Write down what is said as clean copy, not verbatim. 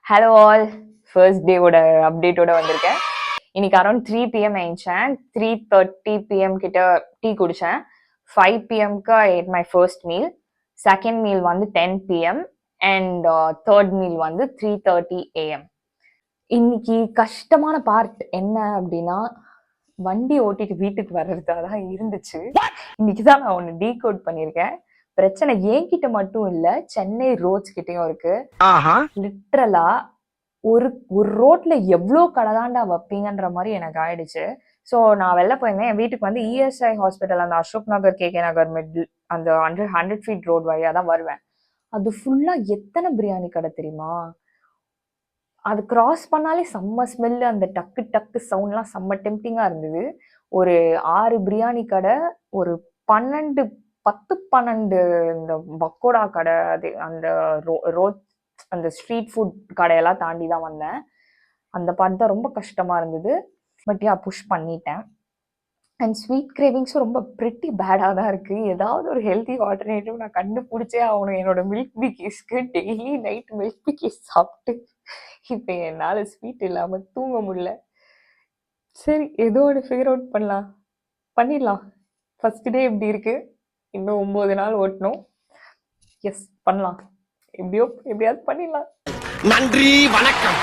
Hello all, first டேவோட அப்டேட்டோட வந்திருக்கேன். இன்னைக்கு அரௌண்ட் 3 PM ஆயிடுச்சேன். 3:30 PM கிட்ட டீ குடித்தேன். 5 PMக்கு I ate my first meal. Second meal வந்து 10 PM அண்ட் தேர்ட் மீல் வந்து 3:30 AM. இன்னைக்கு கஷ்டமான பார்ட் என்ன அப்படின்னா, வண்டி ஓட்டிட்டு வீட்டுக்கு வர்றதா தான் இருந்துச்சு. இன்னைக்கு தான் நான் ஒன்று டீகோட் பண்ணியிருக்கேன். பிரச்சனை என்கிட்ட மட்டும் இல்ல, சென்னை ரோட்ஸ் கிட்டயும் இருக்கு. லிட்ரலா ஒரு ஒரு ரோட்ல எவ்வளோ கடை தாண்டா வைப்பீங்கன்ற மாதிரி எனக்கு ஆயிடுச்சு. ஸோ நான் வெளில போயிருந்தேன். என் வீட்டுக்கு வந்து இஎஸ்ஐ ஹாஸ்பிட்டல் அந்த அசோக் நகர் கேகே நகர் மிடில் அந்த 100 feet ரோட் வழியாக தான் வருவேன். அது ஃபுல்லாக எத்தனை பிரியாணி கடை தெரியுமா? அது கிராஸ் பண்ணாலே செம்ம ஸ்மெல்லு, அந்த டக்கு டக்கு சவுண்ட்லாம் செம்ம டெம்டிங்காக இருந்தது. ஒரு 6 பிரியாணி கடை, ஒரு 10-12 இந்த பக்கோடா கடை, அது அந்த ரோட் அந்த ஸ்ட்ரீட் ஃபுட் கடையெல்லாம் தாண்டி தான் வந்தேன். அந்த பார்ட் தான் ரொம்ப கஷ்டமாக இருந்தது. பட் புஷ் பண்ணிட்டேன். அண்ட் ஸ்வீட் கிரேவிங்ஸும் ரொம்ப பிரிட்டி பேடாக தான் இருக்குது. ஏதாவது ஒரு ஹெல்த்தி ஆல்டர்னேட்டிவ் நான் கண்டுபிடிச்சே ஆகணும். என்னோட மில்க் பிக்கீஸ்க்கு டெய்லி நைட் மில்க் பிக்கீஸ் சாப்பிட்டு இப்போ என்னால் ஸ்வீட் இல்லாமல் தூங்க முடியல. சரி, ஏதோ ஒரு ஃபிகர் அவுட் பண்ணிடலாம். ஃபர்ஸ்ட் டே இப்படி இருக்கு, இன்னும் 9 நாள் ஓட்டணும். எஸ், பண்ணலாம். எப்படியாவது பண்ணிடலாம். நன்றி, வணக்கம்.